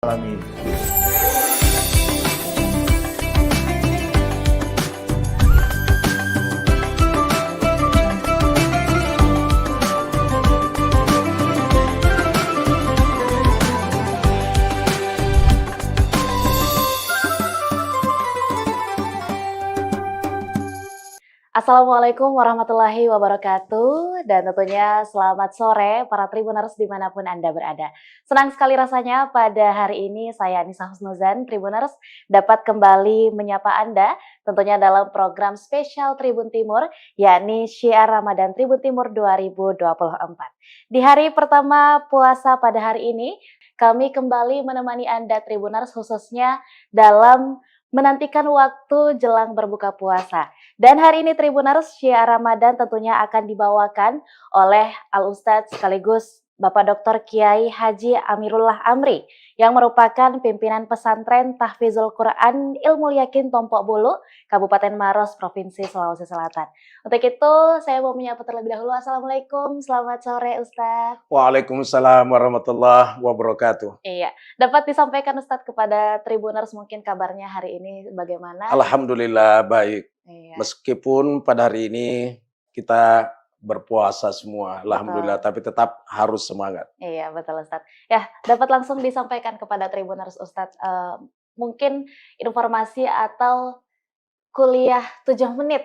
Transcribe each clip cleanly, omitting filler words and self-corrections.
Alamin. Assalamualaikum warahmatullahi wabarakatuh, dan tentunya selamat sore para Tribuners dimanapun Anda berada. Senang sekali rasanya pada hari ini saya Anissa Husnuzan, Tribuners, dapat kembali menyapa Anda tentunya dalam program spesial Tribun Timur, yakni Syiar Ramadan Tribun Timur 2024. Di hari pertama puasa pada hari ini, kami kembali menemani Anda Tribuners khususnya dalam menantikan waktu jelang berbuka puasa. Dan hari ini Tribuners, Syiar Ramadan tentunya akan dibawakan oleh Al-Ustadz sekaligus Bapak Dr. Kiai Haji Amirullah Amri yang merupakan pimpinan pesantren Tahfizul Quran Ilmu Yakin Tompok Bulu, Kabupaten Maros, Provinsi Sulawesi Selatan. Untuk itu saya mau menyapa terlebih dahulu. Assalamualaikum, selamat sore Ustadz. Waalaikumsalam warahmatullahi wabarakatuh. Iya, dapat disampaikan Ustadz kepada Tribuners mungkin kabarnya hari ini bagaimana? Alhamdulillah baik. Iya. Meskipun pada hari ini kita berpuasa semua, alhamdulillah, tapi tetap harus semangat. Iya, betul Ustadz. Ya, dapat langsung disampaikan kepada Tribuners Ustadz, mungkin informasi atau kuliah 7 menit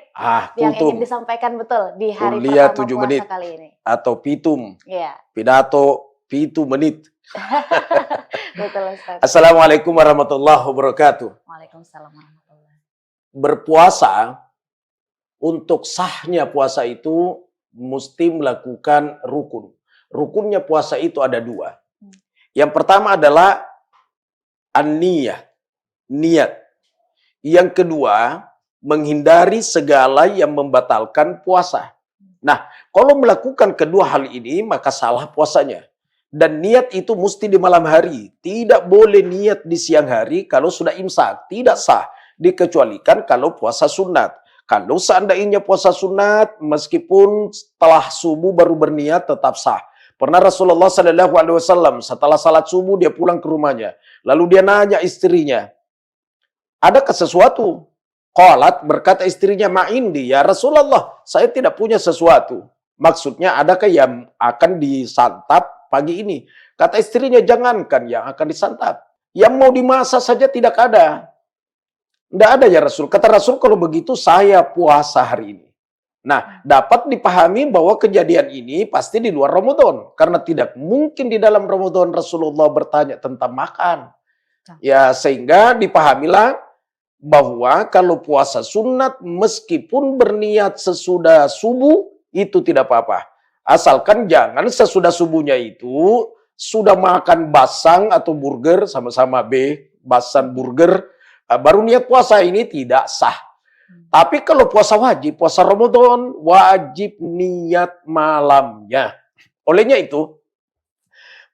yang ingin Kultum disampaikan betul di hari kuliah pertama 7 puasa menit kali ini. atau pitum, Iya, pidato 7 menit. betul Ustadz. Assalamualaikum warahmatullahi wabarakatuh. Waalaikumsalam warahmatullahi. Berpuasa, untuk sahnya puasa itu mesti melakukan rukun. Rukunnya puasa itu ada 2. Yang pertama adalah an-niyah, niat. Yang kedua, menghindari segala yang membatalkan puasa. Nah, kalau melakukan kedua hal ini, maka salah puasanya. Dan niat itu mesti di malam hari. Tidak boleh niat di siang hari kalau sudah imsak. Tidak sah. Dikecualikan kalau puasa sunat. Kalau seandainya puasa sunat, meskipun setelah subuh baru berniat tetap sah. Pernah Rasulullah SAW setelah salat subuh dia pulang ke rumahnya. Lalu dia nanya istrinya, adakah sesuatu? Qalat, berkata istrinya, ma'indi ya Rasulullah, saya tidak punya sesuatu. Maksudnya adakah yang akan disantap pagi ini? Kata istrinya, jangankan yang akan disantap. Yang mau dimasak saja tidak ada. Tidak ada ya Rasul. Kata Rasul, kalau begitu saya puasa hari ini. Nah, dapat dipahami bahwa kejadian ini pasti di luar Ramadan. Karena tidak mungkin di dalam Ramadan Rasulullah bertanya tentang makan. Ya, sehingga dipahamilah bahwa kalau puasa sunat meskipun berniat sesudah subuh itu tidak apa-apa. Asalkan jangan sesudah subuhnya itu sudah makan basang atau burger, sama-sama B, basang burger, baru niat puasa, ini tidak sah. Tapi kalau puasa wajib, puasa Ramadan, wajib niat malamnya. Olehnya itu,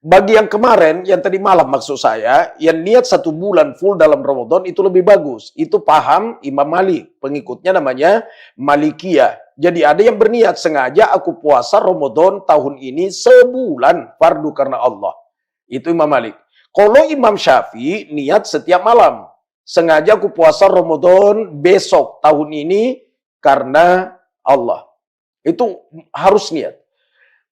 bagi yang kemarin, yang tadi malam maksud saya, yang niat 1 bulan full dalam Ramadan itu lebih bagus. Itu paham Imam Malik, pengikutnya namanya Malikiyah. Jadi ada yang berniat sengaja aku puasa Ramadan tahun ini sebulan fardu karena Allah. Itu Imam Malik. Kalau Imam Syafi'i niat setiap malam. Sengaja aku puasa Ramadan besok tahun ini karena Allah. Itu harus niat.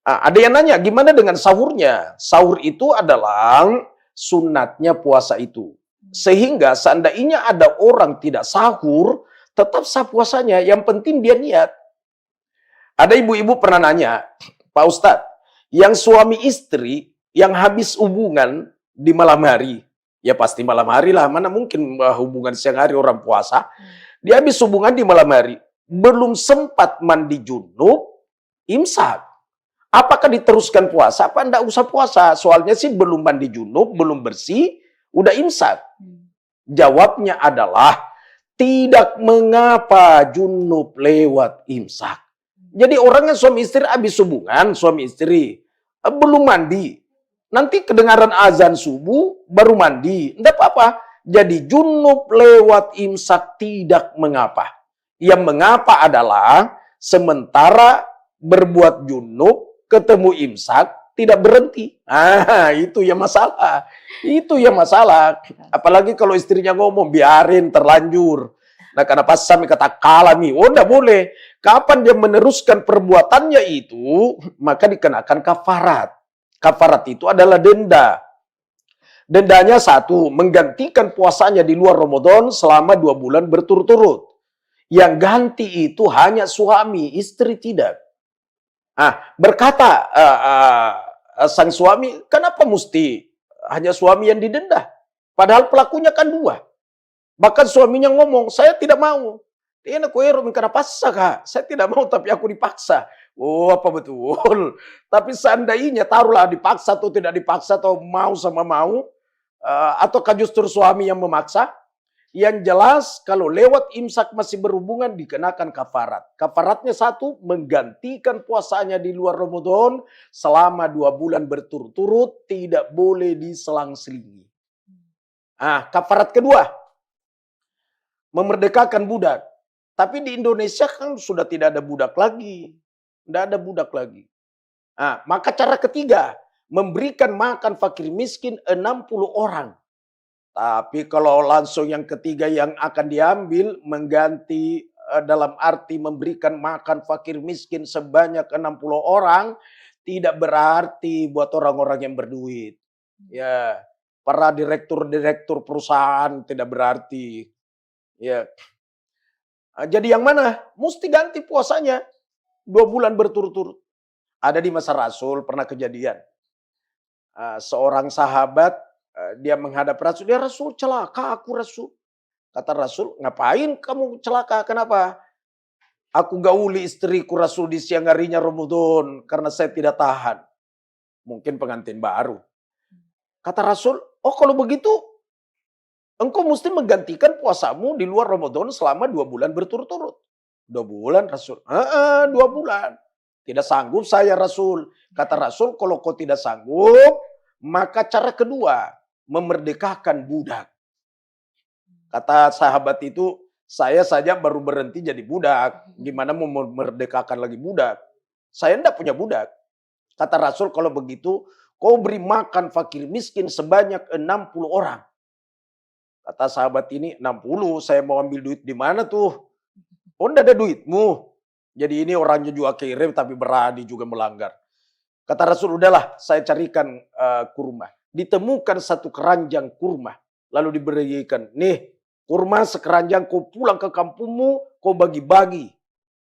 Nah, ada yang nanya, gimana dengan sahurnya? Sahur itu adalah sunatnya puasa itu. Sehingga seandainya ada orang tidak sahur, tetap sah puasanya. Yang penting dia niat. Ada ibu-ibu pernah nanya, Pak Ustadz, yang suami istri yang habis hubungan di malam hari, ya pasti malam hari lah, mana mungkin hubungan siang hari orang puasa. Dia habis hubungan di malam hari, belum sempat mandi junub, imsak. Apakah diteruskan puasa? Apa enggak usah puasa? Soalnya sih belum mandi junub, belum bersih, udah imsak. Jawabnya adalah, tidak mengapa junub lewat imsak. Jadi orang yang suami istri habis hubungan, suami istri, belum mandi. Nanti kedengaran azan subuh, baru mandi. Tidak apa-apa. Jadi junub lewat imsak tidak mengapa. Yang mengapa adalah sementara berbuat junub, ketemu imsak, tidak berhenti. Itu yang masalah. Itu yang masalah. Apalagi kalau istrinya ngomong, biarin terlanjur. Nah, kenapa Sami kata kalami? Oh, enggak boleh. Kapan dia meneruskan perbuatannya itu, maka dikenakan kafarat. Kafarat itu adalah denda. Dendanya satu, menggantikan puasanya di luar Ramadan selama 2 bulan berturut-turut. Yang ganti itu hanya suami, istri tidak. Berkata sang suami, kenapa mesti hanya suami yang didenda? Padahal pelakunya kan 2. Bahkan suaminya ngomong, saya tidak mau. Dia nak karena paksa kak. Saya tidak mau tapi aku dipaksa. Oh apa betul? Tapi seandainya taruhlah dipaksa atau tidak dipaksa atau mau sama mau. Ataukah justru suami yang memaksa? Yang jelas kalau lewat imsak masih berhubungan dikenakan kafarat. Kafaratnya satu, menggantikan puasanya di luar Ramadan selama 2 bulan berturut-turut, tidak boleh diselang-selingi. Kafarat kedua, memerdekakan budak. Tapi di Indonesia kan sudah tidak ada budak lagi. Tidak ada budak lagi. Maka cara ketiga, memberikan makan fakir miskin 60 orang. Tapi kalau langsung yang ketiga yang akan diambil mengganti dalam arti memberikan makan fakir miskin sebanyak 60 orang tidak berarti buat orang-orang yang berduit. Ya, para direktur-direktur perusahaan tidak berarti. Ya. Jadi yang mana? Mesti ganti puasanya 2 bulan berturut-turut. Ada di masa Rasul pernah kejadian. Seorang sahabat dia menghadap Rasul, "Ya Rasul, celaka aku Rasul." Kata Rasul, "Ngapain kamu celaka? Kenapa?" "Aku gauli istriku Rasul di siang harinya Ramadan karena saya tidak tahan." Mungkin pengantin baru. Kata Rasul, "Oh kalau begitu, engkau mesti menggantikan puasamu di luar Ramadan selama 2 bulan berturut-turut." 2 bulan Rasul? 2 bulan. Tidak sanggup saya Rasul. Kata Rasul, "Kalau kau tidak sanggup, maka cara kedua, memerdekakan budak." Kata sahabat itu, "Saya saja baru berhenti jadi budak. Gimana mau memerdekakan lagi budak? Saya enggak punya budak." Kata Rasul, "Kalau begitu, kau beri makan fakir miskin sebanyak 60 orang." Kata sahabat ini, 60, saya mau ambil duit di mana tuh? "Oh, enggak ada duitmu. Jadi ini orangnya juga kirim tapi berani juga melanggar." Kata Rasul, "Udahlah, saya carikan kurma." Ditemukan satu keranjang kurma. Lalu diberikan, "Nih, kurma sekeranjang, kau pulang ke kampungmu, kau bagi-bagi."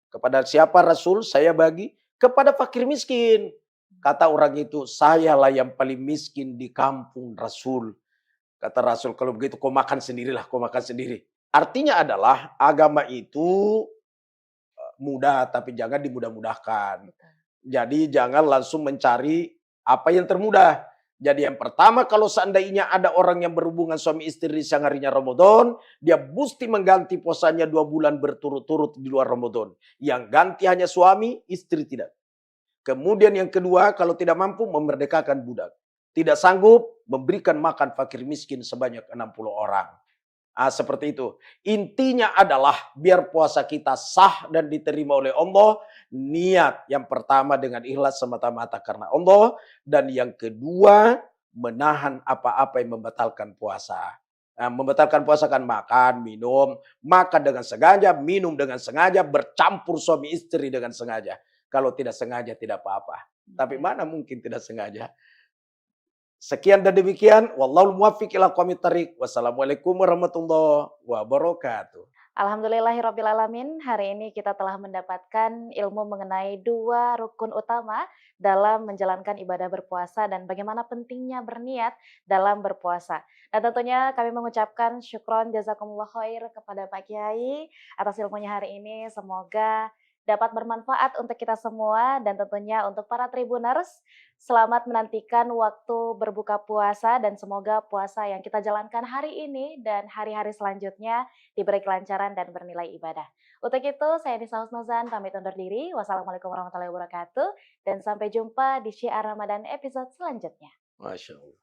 Kepada siapa Rasul? "Saya bagi kepada fakir miskin." Kata orang itu, "Sayalah yang paling miskin di kampung Rasul." Kata Rasul, "Kalau begitu kau makan sendirilah, kau makan sendiri." Artinya adalah agama itu mudah tapi jangan dimudah-mudahkan. Jadi jangan langsung mencari apa yang termudah. Jadi yang pertama kalau seandainya ada orang yang berhubungan suami istri di siang harinya Ramadan, dia mesti mengganti puasanya 2 bulan berturut-turut di luar Ramadan. Yang ganti hanya suami, istri tidak. Kemudian yang kedua, kalau tidak mampu memerdekakan budak. Tidak sanggup memberikan makan fakir miskin sebanyak 60 orang. Seperti itu. Intinya adalah biar puasa kita sah dan diterima oleh Allah. Niat yang pertama dengan ikhlas semata-mata karena Allah. Dan yang kedua menahan apa-apa yang membatalkan puasa. Membatalkan puasa kan makan, minum. Makan dengan sengaja, minum dengan sengaja. Bercampur suami istri dengan sengaja. Kalau tidak sengaja tidak apa-apa. Tapi mana mungkin tidak sengaja. Sekian dan demikian. Wallahul muwaffiq ila aqwamit thariq. Wassalamualaikum warahmatullahi wabarakatuh. Alhamdulillahirrabbilalamin, hari ini kita telah mendapatkan ilmu mengenai 2 rukun utama dalam menjalankan ibadah berpuasa dan bagaimana pentingnya berniat dalam berpuasa. Dan tentunya kami mengucapkan syukron jazakumullah khair kepada Pak Kiai atas ilmunya hari ini. Semoga dapat bermanfaat untuk kita semua dan tentunya untuk para Tribuners. Selamat menantikan waktu berbuka puasa dan semoga puasa yang kita jalankan hari ini dan hari-hari selanjutnya diberi kelancaran dan bernilai ibadah. Untuk itu, saya Nisa Husnuzan pamit undur diri. Wassalamualaikum warahmatullahi wabarakatuh. Dan sampai jumpa di Syiar Ramadan episode selanjutnya. Masya Allah.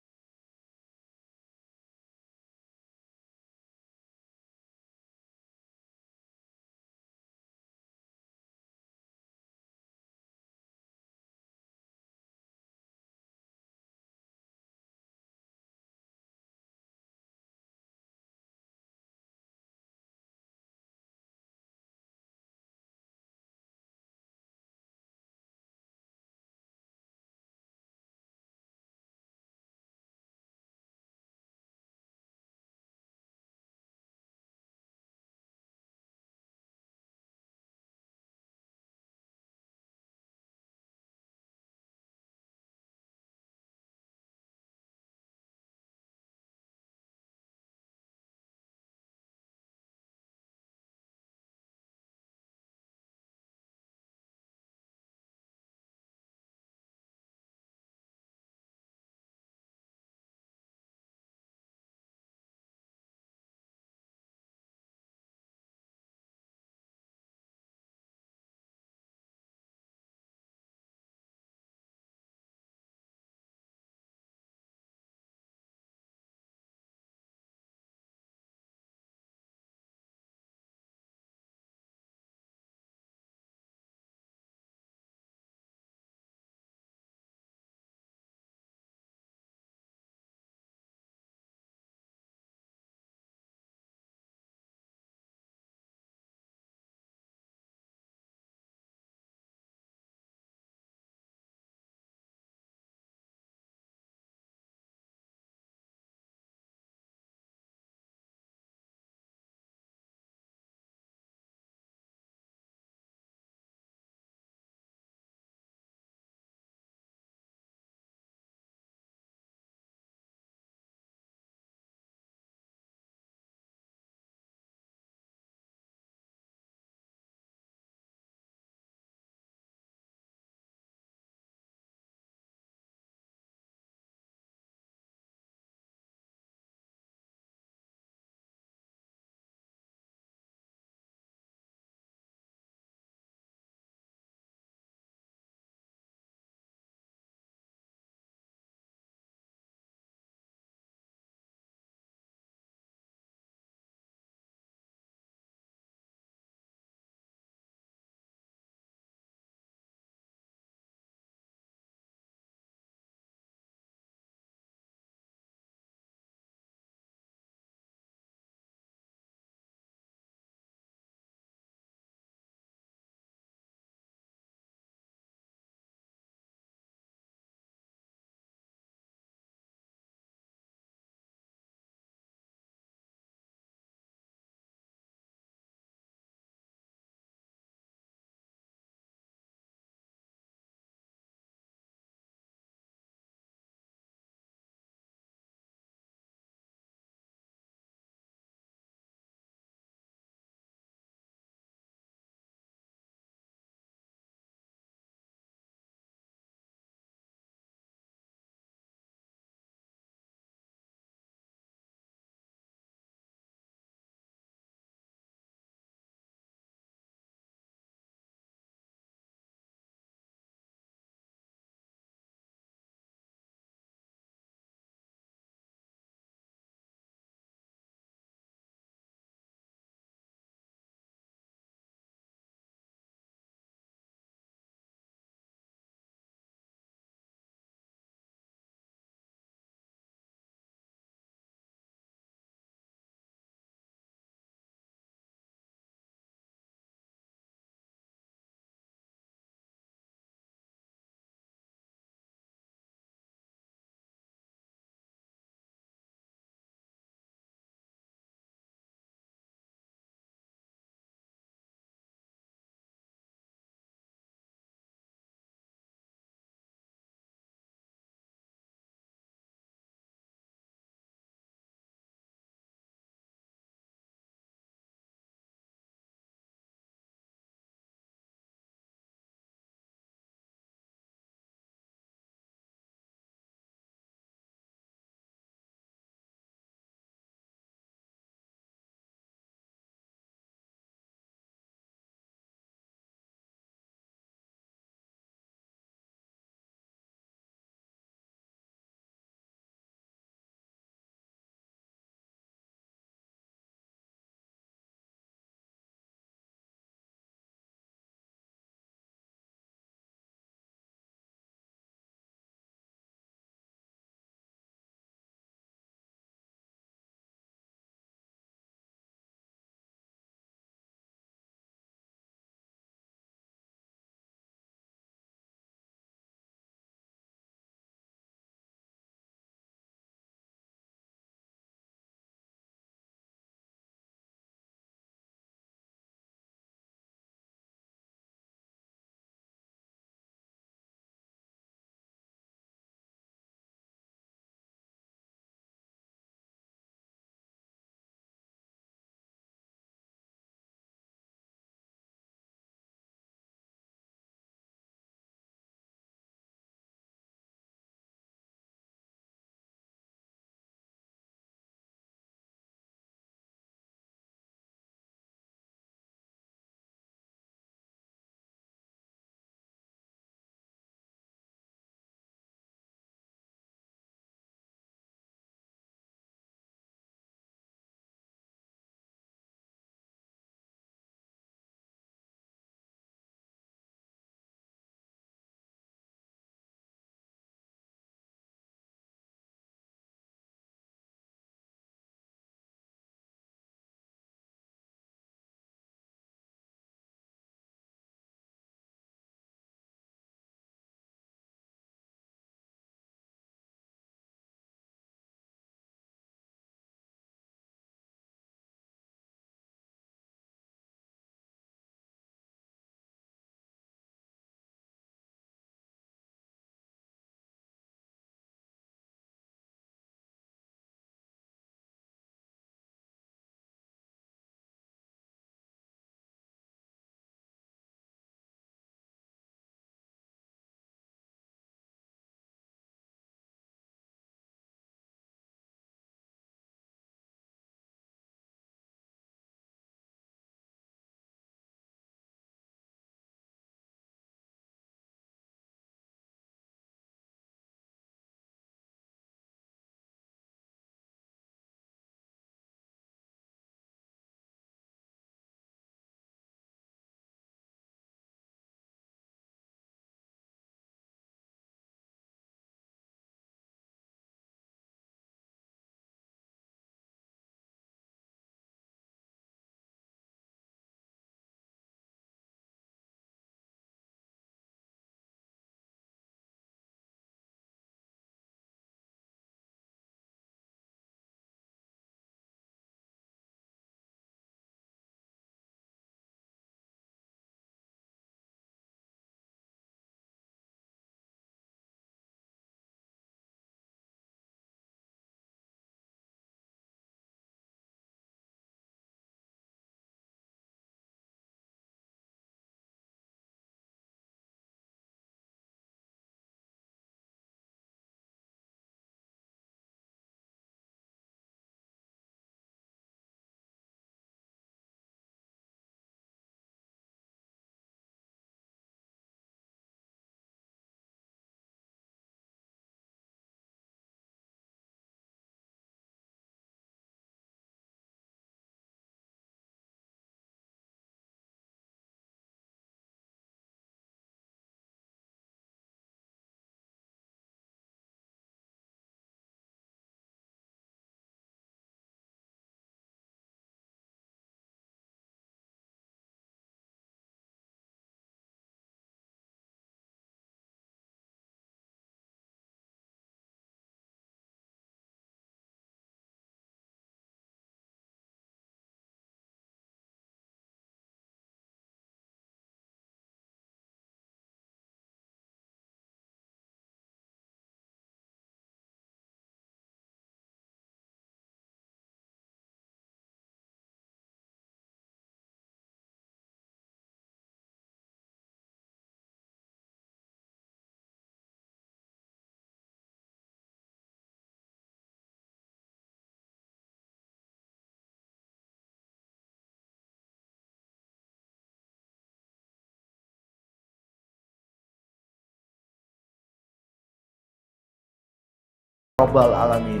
Rabbal Alamin.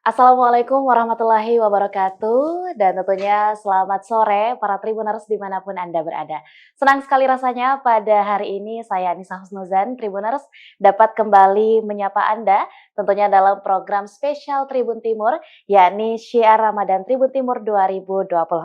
Assalamualaikum warahmatullahi wabarakatuh, dan tentunya selamat sore para Tribuners dimanapun Anda berada. Senang sekali rasanya pada hari ini saya Nisa Husnuzan, Tribuners, dapat kembali menyapa Anda tentunya dalam program spesial Tribun Timur, yakni Syiar Ramadan Tribun Timur 2024.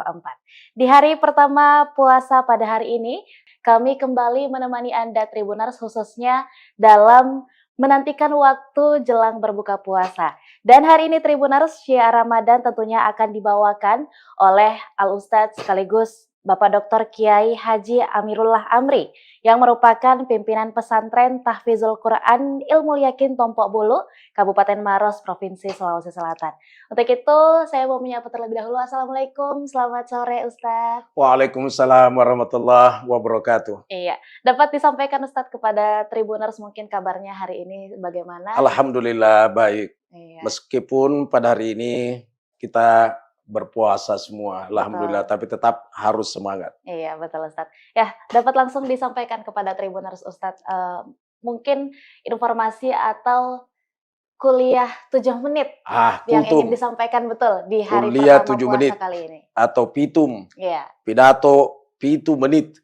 Di hari pertama puasa pada hari ini, kami kembali menemani Anda Tribuners khususnya dalam menantikan waktu jelang berbuka puasa. Dan hari ini Tribuners, Syiar Ramadan tentunya akan dibawakan oleh Al-Ustadz sekaligus Bapak Dr. Kiai Haji Amirullah Amri yang merupakan pimpinan pesantren Tahfizul Quran Ilmu Yakin Tompok Bulu, Kabupaten Maros, Provinsi Sulawesi Selatan. Untuk itu saya mau menyapa terlebih dahulu. Assalamualaikum, selamat sore Ustadz. Waalaikumsalam warahmatullahi wabarakatuh. Iya, dapat disampaikan Ustadz kepada Tribuners mungkin kabarnya hari ini bagaimana? Alhamdulillah baik. Iya. Meskipun pada hari ini kita berpuasa semua, alhamdulillah, tapi tetap harus semangat. Iya, betul Ustadz. Ya, dapat langsung disampaikan kepada Tribuners Ustadz, mungkin informasi atau kuliah 7 menit yang ingin disampaikan betul di hari kuliah pertama 7 puasa menit kali ini. Atau pitum, Iya, pidato 7 menit.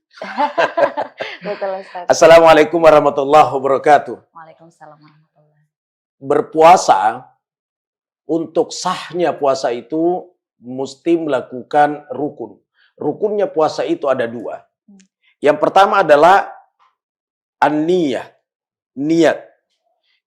betul Ustadz. Assalamualaikum warahmatullahi wabarakatuh. Waalaikumsalam warahmatullahi. Berpuasa, untuk sahnya puasa itu mesti melakukan rukun. Rukunnya puasa itu ada 2. Yang pertama adalah an-niyah, niat.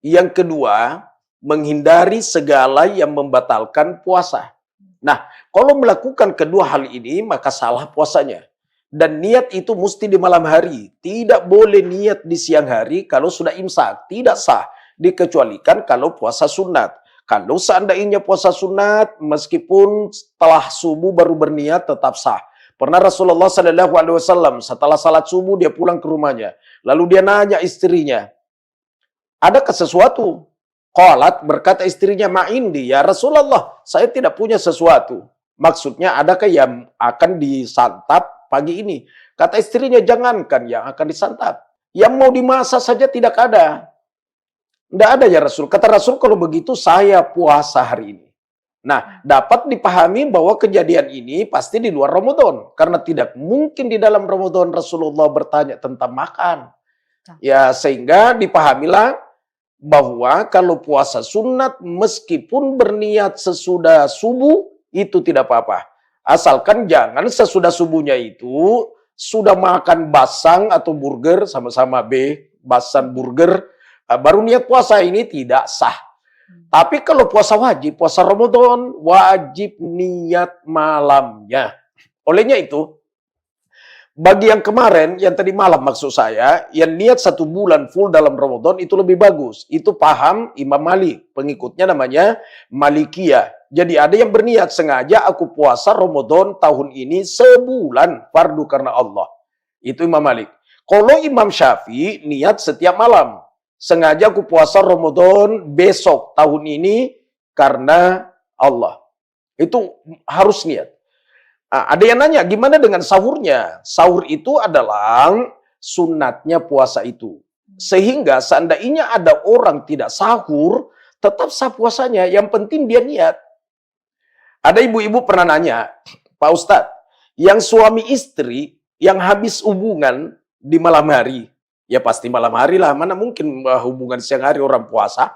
Yang kedua, menghindari segala yang membatalkan puasa. Nah, kalau melakukan kedua hal ini, maka salah puasanya. Dan niat itu mesti di malam hari. Tidak boleh niat di siang hari kalau sudah imsak. Tidak sah. Dikecualikan kalau puasa sunat. Kalau seandainya puasa sunat, meskipun setelah subuh baru berniat tetap sah. Pernah Rasulullah SAW setelah salat subuh dia pulang ke rumahnya. Lalu dia nanya istrinya, adakah sesuatu? Qalat, berkata istrinya, ma'indi ya Rasulullah, saya tidak punya sesuatu. Maksudnya adakah yang akan disantap pagi ini? Kata istrinya, jangankan yang akan disantap. Yang mau dimasak saja tidak ada. Tidak ada ya Rasul. Kata Rasul, kalau begitu saya puasa hari ini. Nah, dapat dipahami bahwa kejadian ini pasti di luar Ramadan. Karena tidak mungkin di dalam Ramadan Rasulullah bertanya tentang makan. Ya, sehingga dipahamilah bahwa kalau puasa sunat meskipun berniat sesudah subuh itu tidak apa-apa. Asalkan jangan sesudah subuhnya itu sudah makan basang atau burger, sama-sama B, basang burger, baru niat puasa, ini tidak sah. Tapi kalau puasa wajib, puasa Ramadan, wajib niat malamnya. Olehnya itu, bagi yang kemarin, yang tadi malam maksud saya, yang niat 1 bulan full dalam Ramadan itu lebih bagus. Itu paham Imam Malik, pengikutnya namanya Malikiyah. Jadi ada yang berniat sengaja aku puasa Ramadan tahun ini sebulan fardu karena Allah. Itu Imam Malik. Kalau Imam Syafi'i niat setiap malam. Sengaja aku puasa Ramadan besok tahun ini karena Allah. Itu harus niat. Ada yang nanya, gimana dengan sahurnya? Sahur itu adalah sunatnya puasa itu. Sehingga seandainya ada orang tidak sahur, tetap sah puasanya. Yang penting dia niat. Ada ibu-ibu pernah nanya, Pak Ustadz, yang suami istri yang habis hubungan di malam hari, ya pasti malam hari lah, mana mungkin hubungan siang hari orang puasa.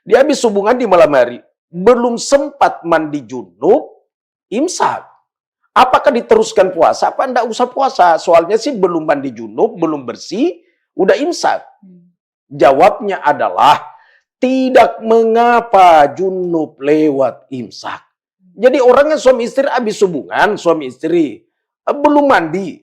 Dia habis hubungan di malam hari, belum sempat mandi junub, imsak. Apakah diteruskan puasa? Apa enggak usah puasa? Soalnya sih belum mandi junub, belum bersih, udah imsak. Jawabnya adalah, tidak mengapa junub lewat imsak. Jadi orangnya suami istri habis hubungan, suami istri belum mandi.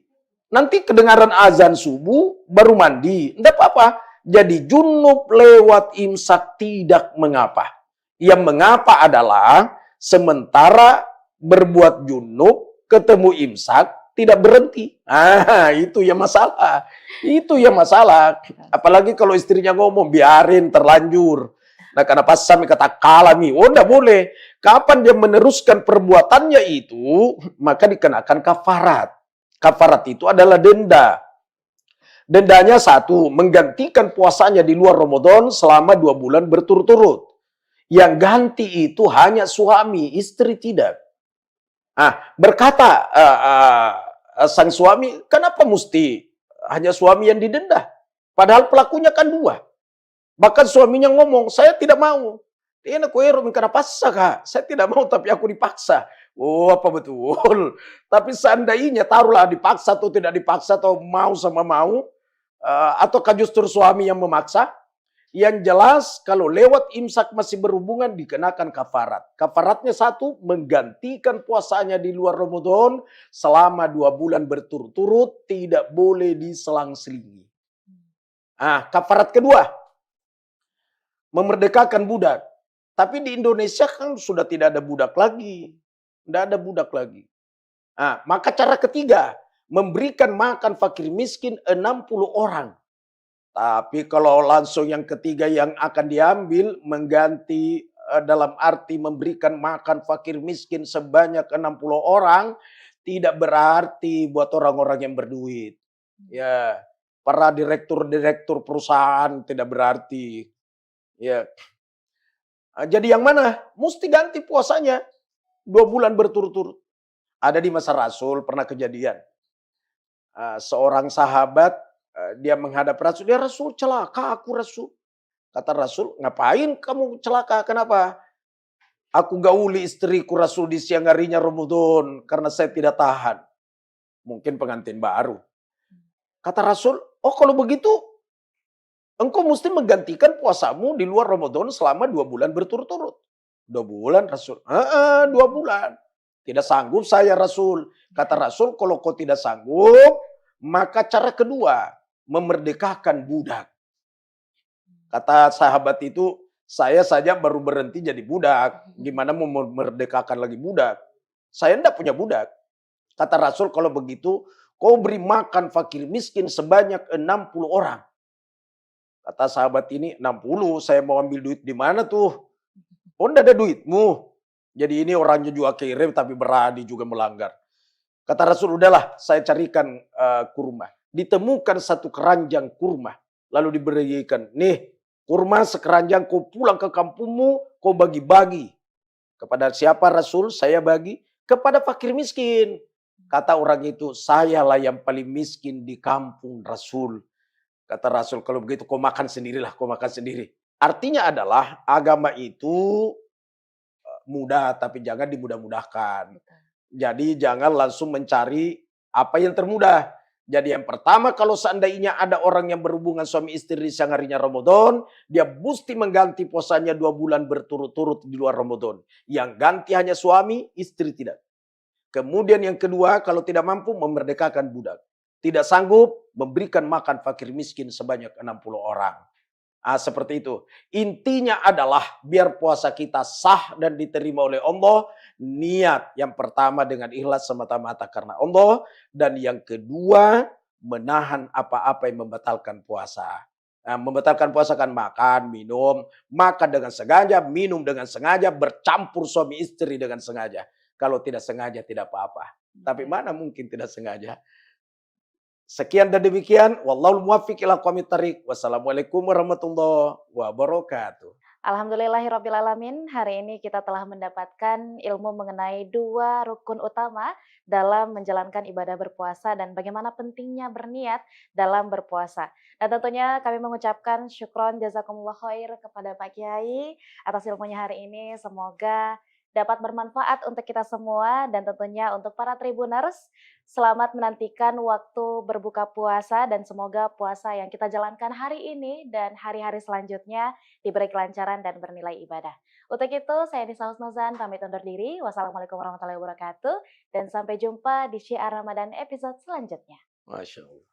Nanti kedengaran azan subuh, baru mandi. Tidak apa-apa. Jadi junub lewat imsak tidak mengapa. Yang mengapa adalah sementara berbuat junub, ketemu imsak, tidak berhenti. Itu yang masalah. Itu yang masalah. Apalagi kalau istrinya ngomong, biarin terlanjur. Nah, karena pas sami kata kalami, oh enggak boleh. Kapan dia meneruskan perbuatannya itu, maka dikenakan kafarat. Kafarat itu adalah denda. Dendanya satu, menggantikan puasanya di luar Ramadan selama 2 bulan berturut-turut. Yang ganti itu hanya suami, istri tidak. Berkata sang suami, kenapa mesti hanya suami yang didenda? Padahal pelakunya kan dua. Bahkan suaminya ngomong, saya tidak mau. Ini kuero karena paksa kak. Saya tidak mau tapi aku dipaksa. Oh apa betul. Tapi seandainya taruhlah dipaksa atau tidak dipaksa atau mau sama mau. Ataukah justru suami yang memaksa? Yang jelas kalau lewat imsak masih berhubungan dikenakan kafarat. Kafaratnya satu, menggantikan puasanya di luar Ramadan selama 2 bulan berturut-turut, tidak boleh diselang-selingi. Kafarat kedua, memerdekakan budak. Tapi di Indonesia kan sudah tidak ada budak lagi. Tidak ada budak lagi. Maka cara ketiga, memberikan makan fakir miskin 60 orang. Tapi kalau langsung yang ketiga yang akan diambil mengganti dalam arti memberikan makan fakir miskin sebanyak 60 orang tidak berarti buat orang-orang yang berduit. Ya, para direktur-direktur perusahaan tidak berarti. Ya. Jadi yang mana? Mesti ganti puasanya 2 bulan berturut-turut. Ada di masa Rasul pernah kejadian. Seorang sahabat dia menghadap Rasul, dia Rasul celaka aku Rasul. Kata Rasul, ngapain kamu celaka? Kenapa? Aku gauli istriku Rasul di siang harinya Ramadan karena saya tidak tahan. Mungkin pengantin baru. Kata Rasul, oh kalau begitu engkau mesti menggantikan puasamu di luar Ramadan selama 2 bulan berturut-turut. 2 bulan Rasul. 2 bulan. Tidak sanggup saya Rasul. Kata Rasul, kalau kau tidak sanggup, maka cara kedua, memerdekakan budak. Kata sahabat itu, saya saja baru berhenti jadi budak. Gimana mau memerdekakan lagi budak? Saya tidak punya budak. Kata Rasul, kalau begitu, kau beri makan fakir miskin sebanyak 60 orang. Kata sahabat ini, 60, saya mau ambil duit di mana tuh? Oh, tidak ada duitmu. Jadi ini orangnya juga kirim, tapi berani juga melanggar. Kata Rasul, udahlah saya carikan kurma. Ditemukan satu keranjang kurma. Lalu diberikan, nih kurma sekeranjang kau pulang ke kampungmu, kau bagi-bagi. Kepada siapa Rasul? Saya bagi. Kepada fakir miskin. Kata orang itu, sayalah yang paling miskin di kampung Rasul. Kata Rasul, kalau begitu kau makan sendirilah, kau makan sendiri. Artinya adalah agama itu mudah, tapi jangan dimudah-mudahkan. Jadi jangan langsung mencari apa yang termudah. Jadi yang pertama, kalau seandainya ada orang yang berhubungan suami istri di siang harinya Ramadan, dia mesti mengganti puasanya 2 bulan berturut-turut di luar Ramadan. Yang ganti hanya suami, istri tidak. Kemudian yang kedua, kalau tidak mampu memerdekakan budak. Tidak sanggup memberikan makan fakir miskin sebanyak 60 orang. Seperti itu. Intinya adalah biar puasa kita sah dan diterima oleh Allah. Niat yang pertama dengan ikhlas semata-mata karena Allah. Dan yang kedua menahan apa-apa yang membatalkan puasa. Membatalkan puasa kan makan, minum. Makan dengan sengaja, minum dengan sengaja. Bercampur suami istri dengan sengaja. Kalau tidak sengaja tidak apa-apa. Tapi mana mungkin tidak sengaja. Sekian dan demikian. Wallahul muwaffiq ila aqwamit thariq. Wassalamualaikum warahmatullahi wabarakatuh. Alhamdulillahirrabbilalamin, hari ini kita telah mendapatkan ilmu mengenai 2 rukun utama dalam menjalankan ibadah berpuasa dan bagaimana pentingnya berniat dalam berpuasa. Dan tentunya kami mengucapkan syukron jazakumullah khair kepada Pak Kiai atas ilmunya hari ini. Semoga dapat bermanfaat untuk kita semua dan tentunya untuk para Tribuners. Selamat menantikan waktu berbuka puasa dan semoga puasa yang kita jalankan hari ini dan hari-hari selanjutnya diberi kelancaran dan bernilai ibadah. Untuk itu, saya Nisa Husnuzan pamit undur diri. Wassalamualaikum warahmatullahi wabarakatuh. Dan sampai jumpa di Syiar Ramadan episode selanjutnya. Masya Allah.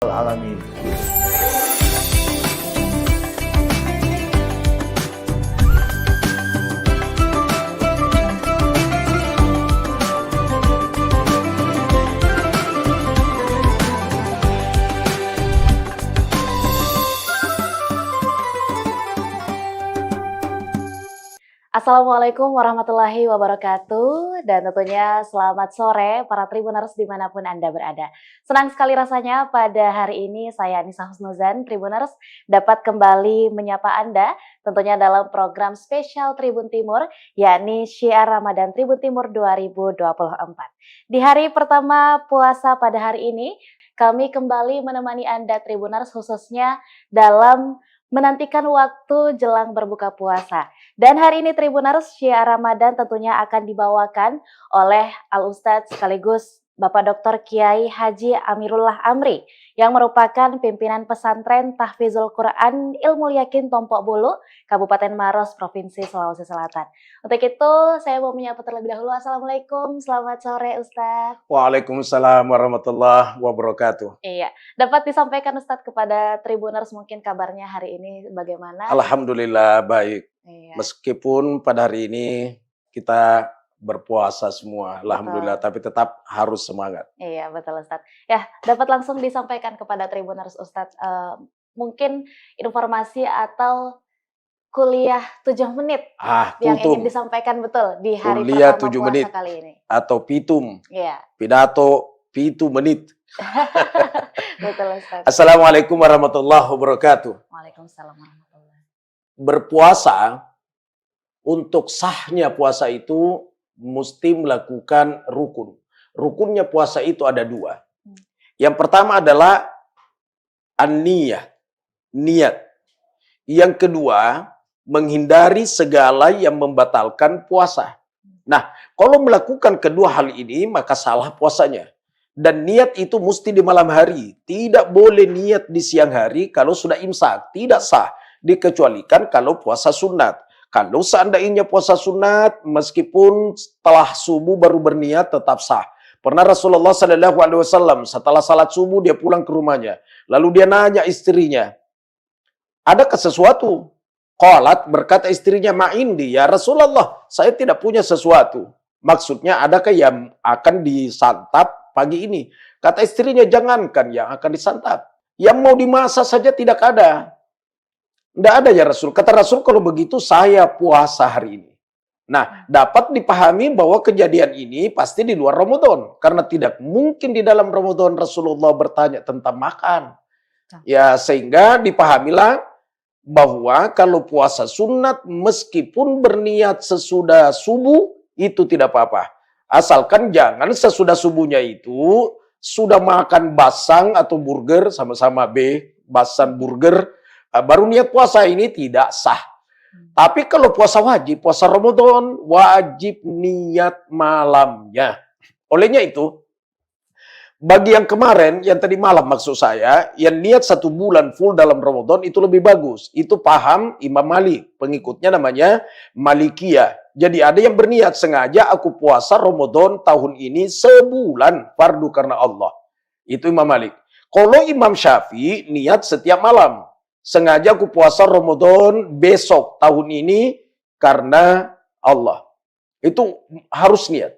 العالمين. Assalamualaikum warahmatullahi wabarakatuh, dan tentunya selamat sore para Tribuners dimanapun Anda berada. Senang sekali rasanya pada hari ini saya Anissa Husnuzan, Tribuners, dapat kembali menyapa Anda tentunya dalam program spesial Tribun Timur, yakni Syiar Ramadan Tribun Timur 2024. Di hari pertama puasa pada hari ini, kami kembali menemani Anda Tribuners khususnya dalam menantikan waktu jelang berbuka puasa. Dan hari ini Tribuners, Syiar Ramadan tentunya akan dibawakan oleh Al-Ustadz sekaligus Bapak Dr. Kiai Haji Amirullah Amri yang merupakan pimpinan pesantren Tahfizul Quran Ilmu Yakin Tompok Bulu, Kabupaten Maros, Provinsi Sulawesi Selatan. Untuk itu saya mau menyapa terlebih dahulu. Assalamualaikum, selamat sore Ustadz. Waalaikumsalam warahmatullahi wabarakatuh. Iya, dapat disampaikan Ustadz kepada Tribuners mungkin kabarnya hari ini bagaimana? Alhamdulillah baik. Iya. Meskipun pada hari ini kita berpuasa semua, alhamdulillah, tapi tetap harus semangat. Iya, betul Ustadz. Ya, dapat langsung disampaikan kepada Tribuners Ustadz, mungkin informasi atau kuliah 7 menit yang ingin Putum disampaikan betul di hari kuliah pertama 7 puasa menit kali ini. atau pitum, Iya, pidato 7 menit. betul Ustadz. Assalamualaikum warahmatullahi wabarakatuh. Waalaikumsalam warahmatullahi. Berpuasa, untuk sahnya puasa itu mesti melakukan rukun. Rukunnya puasa itu ada 2. Yang pertama adalah an-niyah, niat. Yang kedua, menghindari segala yang membatalkan puasa. Nah, kalau melakukan kedua hal ini, maka salah puasanya. Dan niat itu mesti di malam hari. Tidak boleh niat di siang hari kalau sudah imsak. Tidak sah. Dikecualikan kalau puasa sunat. Kalau seandainya puasa sunat, meskipun setelah subuh baru berniat tetap sah. Pernah Rasulullah SAW setelah salat subuh dia pulang ke rumahnya. Lalu dia nanya istrinya, adakah sesuatu? Qalat, berkata istrinya, ma'indi ya Rasulullah, saya tidak punya sesuatu. Maksudnya adakah yang akan disantap pagi ini? Kata istrinya, jangankan yang akan disantap. Yang mau dimasak saja tidak ada. Tidak ada ya Rasul. Kata Rasul, kalau begitu saya puasa hari ini. Nah, dapat dipahami bahwa kejadian ini pasti di luar Ramadan. Karena tidak mungkin di dalam Ramadan Rasulullah bertanya tentang makan. Ya, sehingga dipahamilah bahwa kalau puasa sunat meskipun berniat sesudah subuh itu tidak apa-apa. Asalkan jangan sesudah subuhnya itu sudah makan basang atau burger, sama-sama B, basang burger, baru niat puasa, ini tidak sah. Tapi kalau puasa wajib, puasa Ramadan, wajib niat malamnya. Olehnya itu, bagi yang kemarin, yang tadi malam maksud saya, yang niat 1 bulan full dalam Ramadan itu lebih bagus. Itu paham Imam Malik, pengikutnya namanya Malikiyah. Jadi ada yang berniat sengaja aku puasa Ramadan tahun ini sebulan fardu karena Allah. Itu Imam Malik. Kalau Imam Syafi'i niat setiap malam. Sengaja aku puasa Ramadan besok tahun ini karena Allah. Itu harus niat.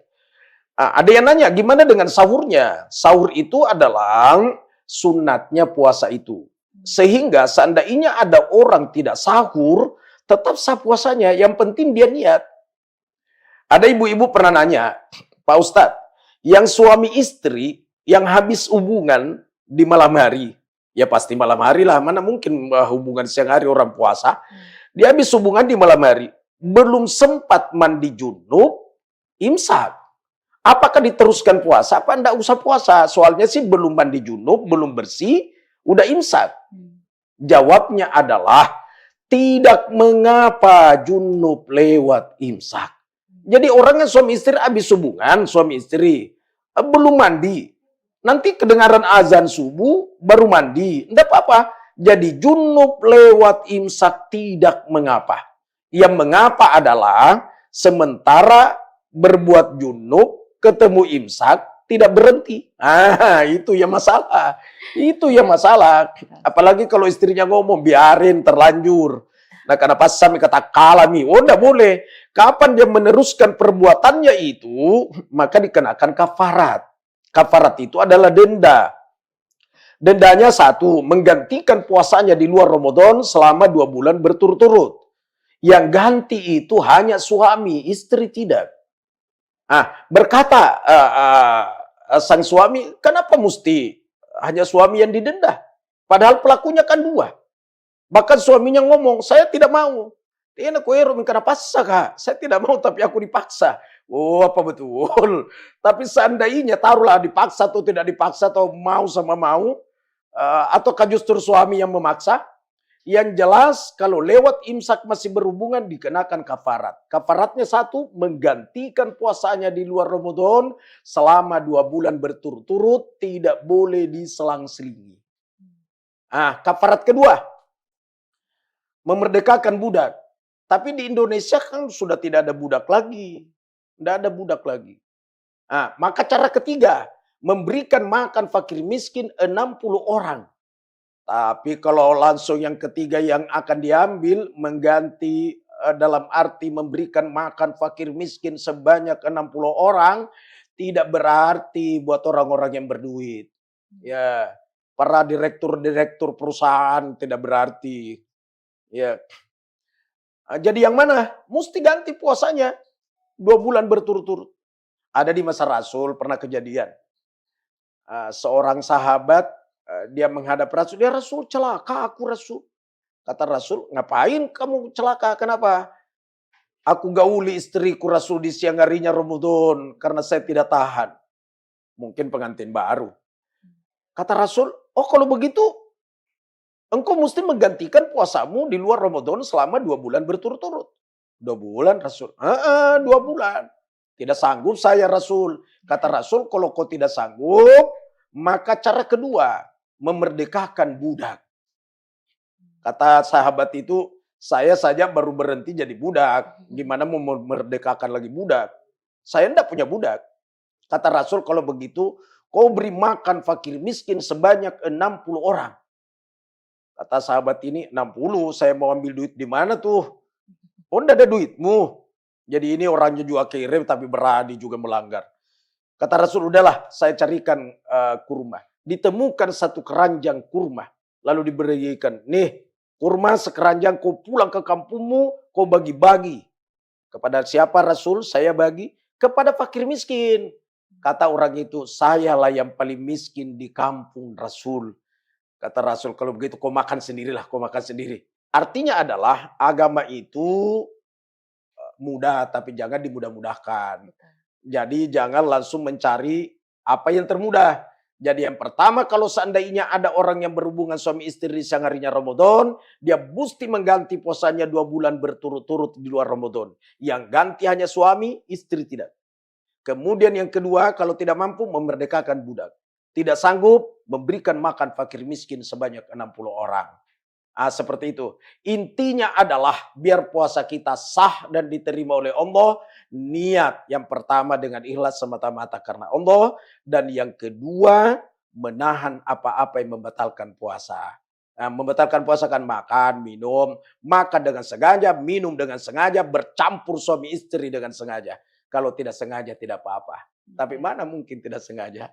Nah, ada yang nanya, gimana dengan sahurnya? Sahur itu adalah sunatnya puasa itu. Sehingga seandainya ada orang tidak sahur, tetap sah puasanya. Yang penting dia niat. Ada ibu-ibu pernah nanya, Pak Ustadz, yang suami istri yang habis hubungan di malam hari, ya pasti malam hari lah, mana mungkin hubungan siang hari orang puasa. Dia habis hubungan di malam hari, belum sempat mandi junub, imsak. Apakah diteruskan puasa? Apa enggak usah puasa? Soalnya sih belum mandi junub, belum bersih, udah imsak. Jawabnya adalah, tidak mengapa junub lewat imsak. Jadi orang yang suami istri habis hubungan, suami istri, belum mandi. Nanti kedengaran azan subuh, baru mandi. Tidak apa-apa. Jadi junub lewat imsak tidak mengapa. Yang mengapa adalah sementara berbuat junub, ketemu imsak, tidak berhenti. Itu yang masalah. Itu yang masalah. Apalagi kalau istrinya ngomong, biarin terlanjur. Nah, kenapa Sami kata kalami? Oh, enggak boleh. Kapan dia meneruskan perbuatannya itu, maka dikenakan kafarat. Kafarat itu adalah denda. Dendanya satu, menggantikan puasanya di luar Ramadan selama 2 bulan berturut-turut. Yang ganti itu hanya suami, istri tidak. Berkata sang suami, kenapa mesti hanya suami yang didenda? Padahal pelakunya kan 2. Bahkan suaminya ngomong, saya tidak mau. Dia nak karena paksa kak. Saya tidak mau tapi aku dipaksa. Oh apa betul? Tapi seandainya taruhlah dipaksa atau tidak dipaksa atau mau sama mau. Ataukah justru suami yang memaksa? Yang jelas kalau lewat imsak masih berhubungan dikenakan kafarat. Kafaratnya satu, menggantikan puasanya di luar Ramadan selama 2 bulan berturut-turut, tidak boleh diselang-selingi. Kafarat kedua, memerdekakan budak. Tapi di Indonesia kan sudah tidak ada budak lagi. Tidak ada budak lagi. Maka cara ketiga, memberikan makan fakir miskin 60 orang. Tapi kalau langsung yang ketiga yang akan diambil mengganti dalam arti memberikan makan fakir miskin sebanyak 60 orang tidak berarti buat orang-orang yang berduit. Ya, para direktur-direktur perusahaan tidak berarti. Ya. Jadi yang mana? Mesti ganti puasanya 2 bulan berturut-turut. Ada di masa Rasul pernah kejadian. Seorang sahabat dia menghadap Rasul, "Ya Rasul, celaka aku Rasul." Kata Rasul, "Ngapain kamu celaka? Kenapa?" "Aku gauli istriku Rasul di siang harinya Ramadan karena saya tidak tahan." Mungkin pengantin baru. Kata Rasul, "Oh kalau begitu, engkau mesti menggantikan puasamu di luar Ramadan selama 2 bulan berturut-turut." 2 bulan Rasul? 2 bulan. Tidak sanggup saya Rasul. Kata Rasul, "Kalau kau tidak sanggup, maka cara kedua, memerdekakan budak." Kata sahabat itu, "Saya saja baru berhenti jadi budak. Gimana mau memerdekakan lagi budak? Saya enggak punya budak." Kata Rasul, "Kalau begitu, kau beri makan fakir miskin sebanyak 60 orang." Kata sahabat ini, 60, saya mau ambil duit di mana tuh? "Oh, enggak ada duitmu. Jadi ini orangnya juga kirim tapi berani juga melanggar." Kata Rasul, "Udahlah, saya carikan kurma." Ditemukan satu keranjang kurma. Lalu diberikan, "Nih, kurma sekeranjang, kau pulang ke kampungmu, kau bagi-bagi." Kepada siapa Rasul? "Saya bagi kepada fakir miskin." Kata orang itu, "Sayalah yang paling miskin di kampung Rasul." Kata Rasul, "Kalau begitu kau makan sendirilah, kau makan sendiri." Artinya adalah agama itu mudah tapi jangan dimudah-mudahkan. Jadi jangan langsung mencari apa yang termudah. Jadi yang pertama kalau seandainya ada orang yang berhubungan suami istri di siang harinya Ramadan, dia mesti mengganti puasanya 2 bulan berturut-turut di luar Ramadan. Yang ganti hanya suami, istri tidak. Kemudian yang kedua, kalau tidak mampu memerdekakan budak. Tidak sanggup memberikan makan fakir miskin sebanyak 60 orang. Seperti itu. Intinya adalah biar puasa kita sah dan diterima oleh Allah. Niat yang pertama dengan ikhlas semata-mata karena Allah. Dan yang kedua menahan apa-apa yang membatalkan puasa. Membatalkan puasa kan makan, minum. Makan dengan sengaja, minum dengan sengaja. Bercampur suami istri dengan sengaja. Kalau tidak sengaja tidak apa-apa. Tapi mana mungkin tidak sengaja.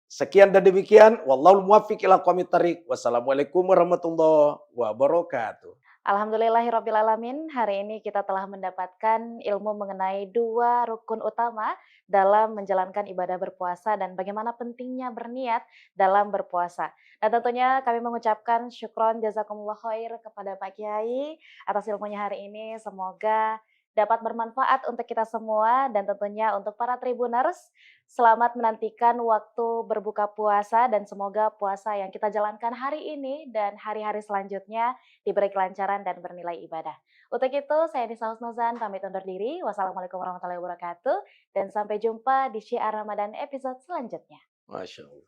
Sekian dan demikian. Wallahul muwaffiq ila aqwamit thariq. Wassalamualaikum warahmatullahi wabarakatuh. Alhamdulillahirrabbilalamin, hari ini kita telah mendapatkan ilmu mengenai 2 rukun utama dalam menjalankan ibadah berpuasa dan bagaimana pentingnya berniat dalam berpuasa. Dan tentunya kami mengucapkan syukron jazakumullah khair kepada Pak Kiai atas ilmunya hari ini. Semoga dapat bermanfaat untuk kita semua dan tentunya untuk para Tribuners. Selamat menantikan waktu berbuka puasa dan semoga puasa yang kita jalankan hari ini dan hari-hari selanjutnya diberi kelancaran dan bernilai ibadah. Untuk itu, saya Nisa Husnuzan pamit undur diri. Wassalamualaikum warahmatullahi wabarakatuh. Dan sampai jumpa di Syiar Ramadan episode selanjutnya. Masya Allah.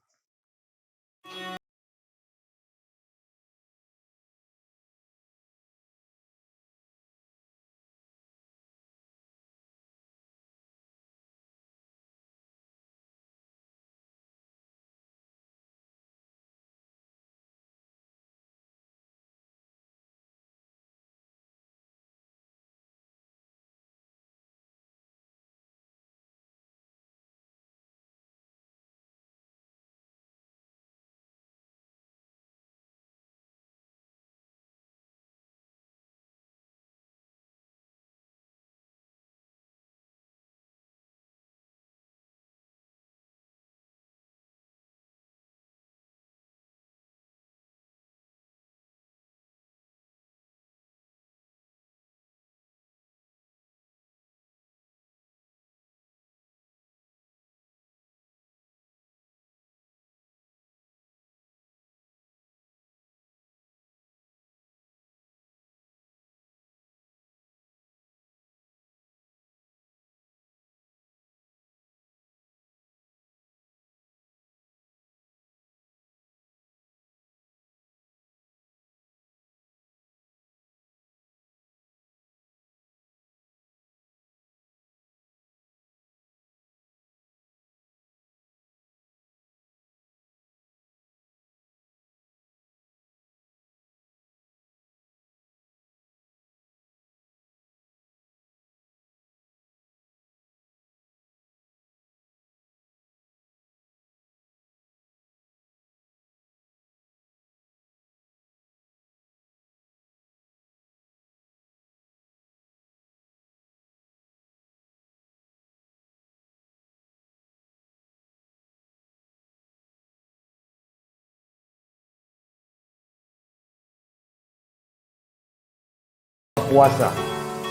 puasa.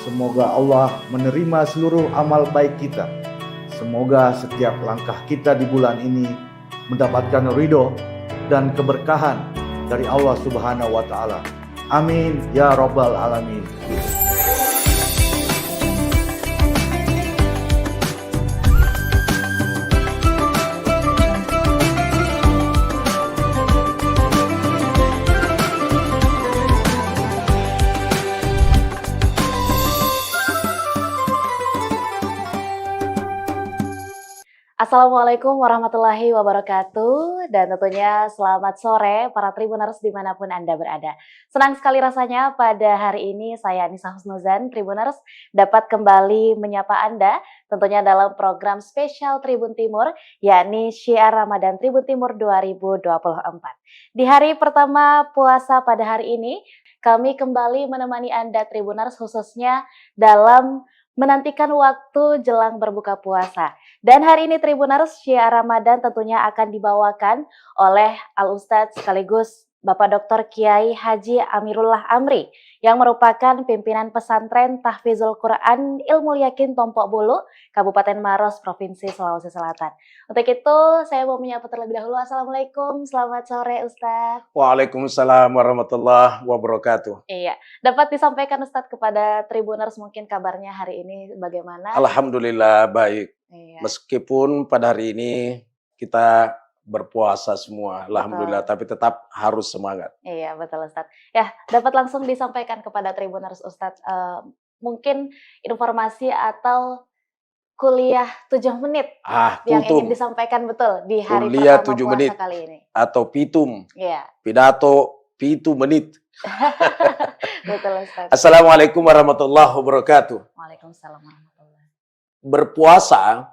Semoga Allah menerima seluruh amal baik kita. Semoga setiap langkah kita di bulan ini mendapatkan ridho dan keberkahan dari Allah Subhanahu wa Ta'ala. Amin ya Rabbal Alamin. Assalamualaikum warahmatullahi wabarakatuh, dan tentunya selamat sore para Tribuners dimanapun Anda berada. Senang sekali rasanya pada hari ini saya Nisa Husnuzan, Tribuners, dapat kembali menyapa Anda tentunya dalam program spesial Tribun Timur, yakni Syiar Ramadan Tribun Timur 2024. Di hari pertama puasa pada hari ini, kami kembali menemani Anda Tribuners khususnya dalam menantikan waktu jelang berbuka puasa. Dan hari ini Tribuners, Syiar Ramadan tentunya akan dibawakan oleh Al-Ustadz sekaligus Bapak Dr. Kiai Haji Amirullah Amri yang merupakan pimpinan pesantren Tahfizul Quran Ilmu Yakin Tompok Bulu, Kabupaten Maros, Provinsi Sulawesi Selatan. Untuk itu saya mau menyapa terlebih dahulu. Assalamualaikum, selamat sore Ustadz. Waalaikumsalam warahmatullahi wabarakatuh. Iya, dapat disampaikan Ustadz kepada Tribuners mungkin kabarnya hari ini bagaimana? Alhamdulillah baik. Iya. Meskipun pada hari ini kita berpuasa semua, alhamdulillah, tapi tetap harus semangat. Iya, betul Ustadz. Ya, dapat langsung disampaikan kepada Tribuners Ustadz, mungkin informasi atau kuliah 7 menit yang ingin disampaikan betul di hari kuliah pertama 7 puasa menit kali ini. Atau pitum, Iya, pidato 7 menit. betul Ustadz. Assalamualaikum warahmatullahi wabarakatuh. Waalaikumsalam warahmatullahi. Berpuasa,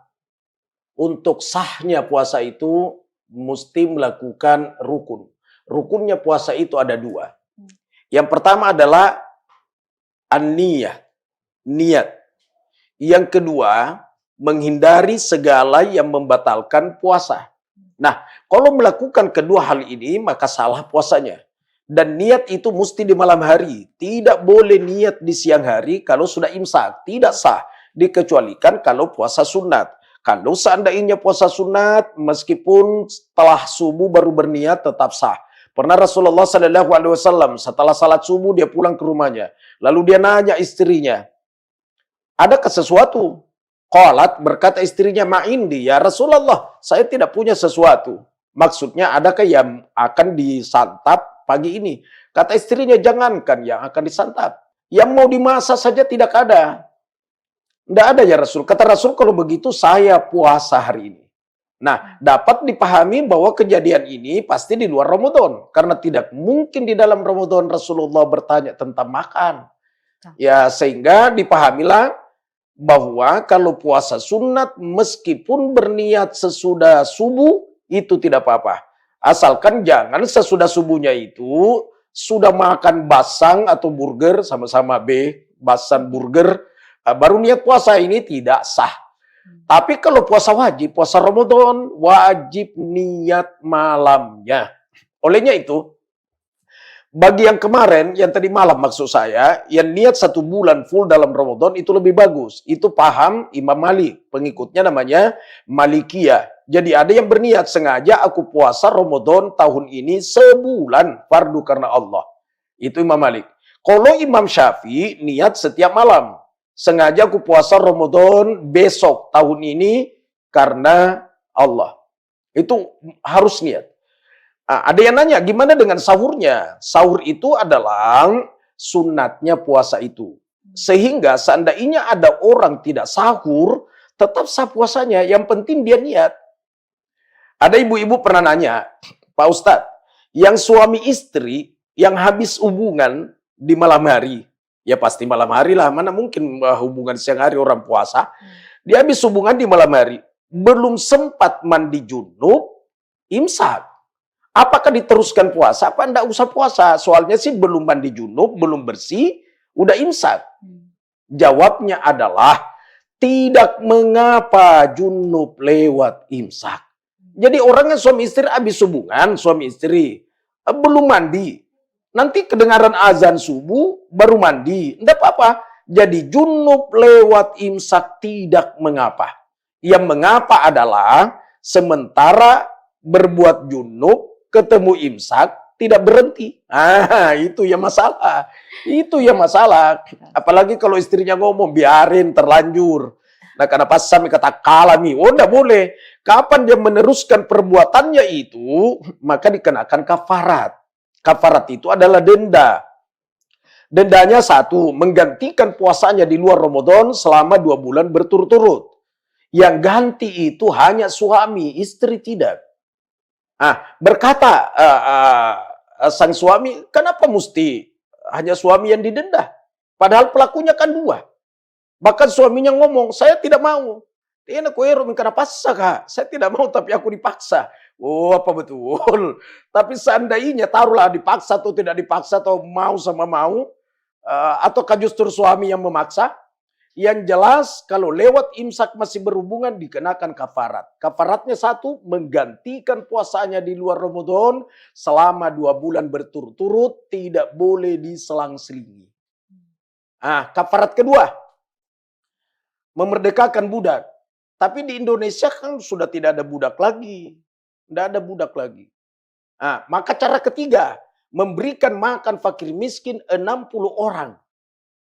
untuk sahnya puasa itu mesti melakukan rukun. Rukunnya puasa itu ada 2. Yang pertama adalah an-niyah, niat. Yang kedua, menghindari segala yang membatalkan puasa. Nah, kalau melakukan kedua hal ini, maka salah puasanya. Dan niat itu mesti di malam hari. Tidak boleh niat di siang hari kalau sudah imsak. Tidak sah. Dikecualikan kalau puasa sunat. Kalau seandainya puasa sunat, meskipun setelah subuh baru berniat tetap sah. Pernah Rasulullah SAW setelah salat subuh dia pulang ke rumahnya. Lalu dia nanya istrinya, adakah sesuatu? Qalat, berkata istrinya, ma'indi ya Rasulullah, saya tidak punya sesuatu. Maksudnya adakah yang akan disantap pagi ini? Kata istrinya, jangankan yang akan disantap. Yang mau dimasak saja tidak ada. Tidak ada ya Rasul. Kata Rasul, kalau begitu saya puasa hari ini. Nah, dapat dipahami bahwa kejadian ini pasti di luar Ramadan. Karena tidak mungkin di dalam Ramadan Rasulullah bertanya tentang makan. Ya, sehingga dipahamilah bahwa kalau puasa sunat meskipun berniat sesudah subuh itu tidak apa-apa. Asalkan jangan sesudah subuhnya itu sudah makan basang atau burger, sama-sama B, basang burger, baru niat puasa, ini tidak sah. Tapi kalau puasa wajib, puasa Ramadan, wajib niat malamnya. Olehnya itu, bagi yang kemarin, yang tadi malam maksud saya, yang niat 1 bulan full dalam Ramadan itu lebih bagus. Itu paham Imam Malik, pengikutnya namanya Malikiyah. Jadi ada yang berniat sengaja aku puasa Ramadan tahun ini sebulan fardu karena Allah. Itu Imam Malik. Kalau Imam Syafi'i niat setiap malam. Sengaja aku puasa Ramadan besok tahun ini karena Allah. Itu harus niat. Ada yang nanya, gimana dengan sahurnya? Sahur itu adalah sunatnya puasa itu. Sehingga seandainya ada orang tidak sahur, tetap sah puasanya. Yang penting dia niat. Ada ibu-ibu pernah nanya, Pak Ustadz, yang suami istri yang habis hubungan di malam hari, ya pasti malam hari lah, mana mungkin hubungan siang hari orang puasa. Dia habis hubungan di malam hari, belum sempat mandi junub, imsak. Apakah diteruskan puasa? Apa enggak usah puasa? Soalnya sih belum mandi junub, belum bersih, udah imsak. Jawabnya adalah, tidak mengapa junub lewat imsak. Jadi orang yang suami istri habis hubungan, suami istri belum mandi, Nanti kedengaran azan subuh, baru mandi. Tidak apa-apa. Jadi junub lewat imsak tidak mengapa. Yang mengapa adalah sementara berbuat junub, ketemu imsak, tidak berhenti. Itu yang masalah. Itu yang masalah. Apalagi kalau istrinya ngomong, biarin terlanjur. Nah, karena pas kami kata kalami, oh enggak boleh. Kapan dia meneruskan perbuatannya itu, maka dikenakan kafarat. Kafarat itu adalah denda. Dendanya satu, menggantikan puasanya di luar Ramadan selama 2 bulan berturut-turut. Yang ganti itu hanya suami, istri tidak. Berkata sang suami, kenapa mesti hanya suami yang didenda? Padahal pelakunya kan 2. Bahkan suaminya ngomong, saya tidak mau. Tiana kuero karena paksa kak. Saya tidak mau tapi aku dipaksa. Oh apa betul. Tapi seandainya taruhlah dipaksa atau tidak dipaksa atau mau sama mau. Ataukah justru suami yang memaksa. Yang jelas kalau lewat imsak masih berhubungan dikenakan kafarat. Kafaratnya satu, menggantikan puasanya di luar Ramadan selama 2 bulan berturut-turut, tidak boleh diselang-selingi. Kafarat kedua, memerdekakan budak. Tapi di Indonesia kan sudah tidak ada budak lagi. Tidak ada budak lagi. Maka cara ketiga, memberikan makan fakir miskin 60 orang.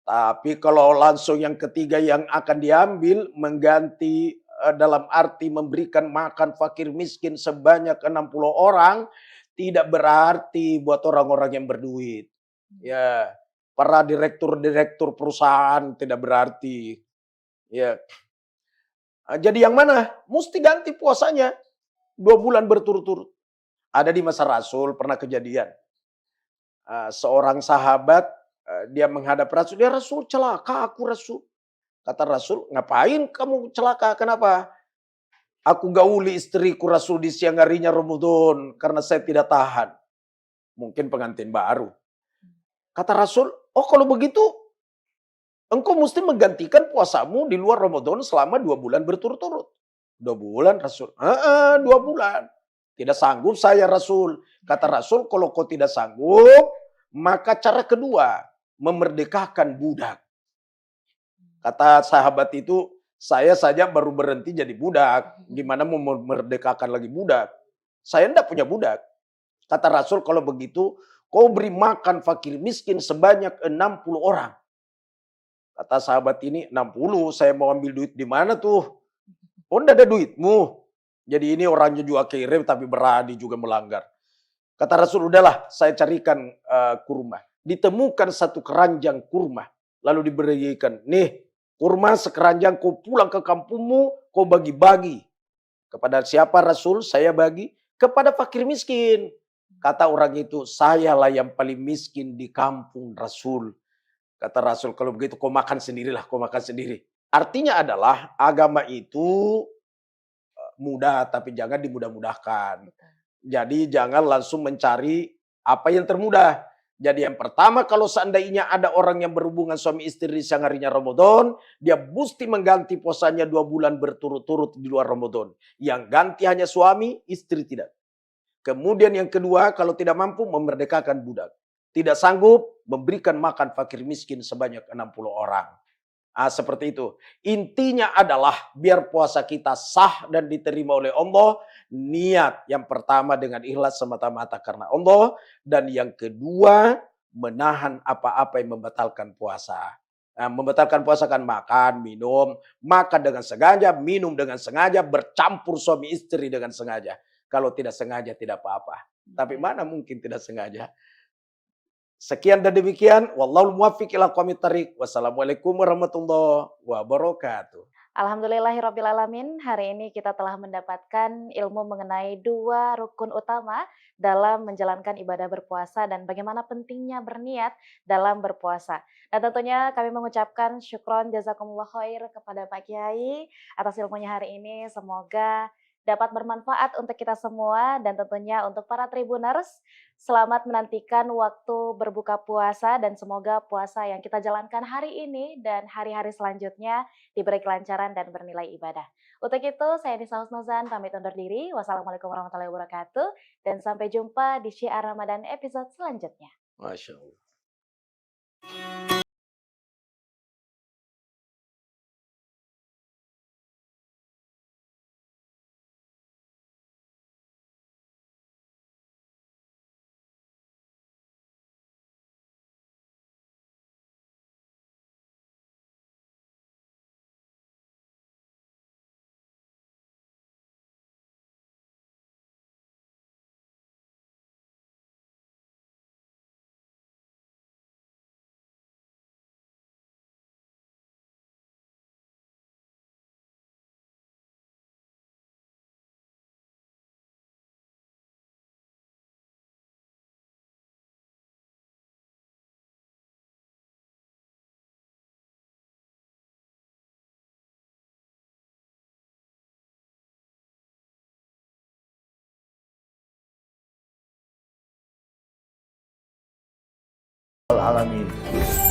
Tapi kalau langsung yang ketiga yang akan diambil, mengganti dalam arti memberikan makan fakir miskin sebanyak 60 orang, tidak berarti buat orang-orang yang berduit. Ya, para direktur-direktur perusahaan tidak berarti. Ya. Jadi yang mana? Mesti ganti puasanya 2 bulan berturut-turut. Ada di masa Rasul pernah kejadian. Seorang sahabat dia menghadap Rasul. Ya Rasul, celaka aku Rasul. Kata Rasul, ngapain kamu celaka? Kenapa? Aku gauli istriku Rasul di siang harinya Ramadan karena saya tidak tahan. Mungkin pengantin baru. Kata Rasul, oh kalau begitu engkau mesti menggantikan puasamu di luar Ramadan selama 2 bulan berturut-turut. 2 bulan Rasul. 2 bulan. Tidak sanggup saya Rasul. Kata Rasul, kalau kau tidak sanggup, maka cara kedua, memerdekakan budak. Kata sahabat itu, saya saja baru berhenti jadi budak. Gimana mau memerdekakan lagi budak? Saya tidak punya budak. Kata Rasul, kalau begitu, kau beri makan fakir miskin sebanyak 60 orang. Kata sahabat ini, 60, saya mau ambil duit di mana tuh? Oh, enggak ada duitmu. Jadi ini orangnya juga kirim tapi berani juga melanggar. Kata Rasul, udahlah saya carikan kurma. Ditemukan satu keranjang kurma. Lalu diberikan, nih kurma sekeranjang, kau pulang ke kampungmu, kau bagi-bagi. Kepada siapa Rasul? Saya bagi kepada fakir miskin. Kata orang itu, sayalah yang paling miskin di kampung Rasul. Kata Rasul, kalau begitu kau makan sendirilah, kau makan sendiri. Artinya adalah agama itu mudah, tapi jangan dimudah-mudahkan. Jadi jangan langsung mencari apa yang termudah. Jadi yang pertama, kalau seandainya ada orang yang berhubungan suami istri di siang harinya Ramadan, dia mesti mengganti puasanya 2 bulan berturut-turut di luar Ramadan. Yang ganti hanya suami, istri tidak. Kemudian yang kedua, kalau tidak mampu memerdekakan budak. Tidak sanggup memberikan makan fakir miskin sebanyak 60 orang. Seperti itu. Intinya adalah biar puasa kita sah dan diterima oleh Allah. Niat yang pertama dengan ikhlas semata-mata karena Allah. Dan yang kedua, menahan apa-apa yang membatalkan puasa. Membatalkan puasa kan makan, minum. Makan dengan sengaja, minum dengan sengaja, bercampur suami istri dengan sengaja. Kalau tidak sengaja tidak apa-apa. Tapi mana mungkin tidak sengaja. Sekian dan demikian. Wallahul muwaffiq ila aqwamit thariq. Wassalamualaikum warahmatullahi wabarakatuh. Alhamdulillahirrabbilalamin, hari ini kita telah mendapatkan ilmu mengenai 2 rukun utama dalam menjalankan ibadah berpuasa dan bagaimana pentingnya berniat dalam berpuasa. Dan tentunya kami mengucapkan syukron jazakumullah khair kepada Pak Kiai atas ilmunya hari ini. Semoga dapat bermanfaat untuk kita semua dan tentunya untuk para Tribuners. Selamat menantikan waktu berbuka puasa dan semoga puasa yang kita jalankan hari ini dan hari-hari selanjutnya diberi kelancaran dan bernilai ibadah. Untuk itu saya Nisa Husnuzan pamit undur diri. Wassalamualaikum warahmatullahi wabarakatuh dan sampai jumpa di Syiar Ramadan episode selanjutnya. Masya Allah. Alamin.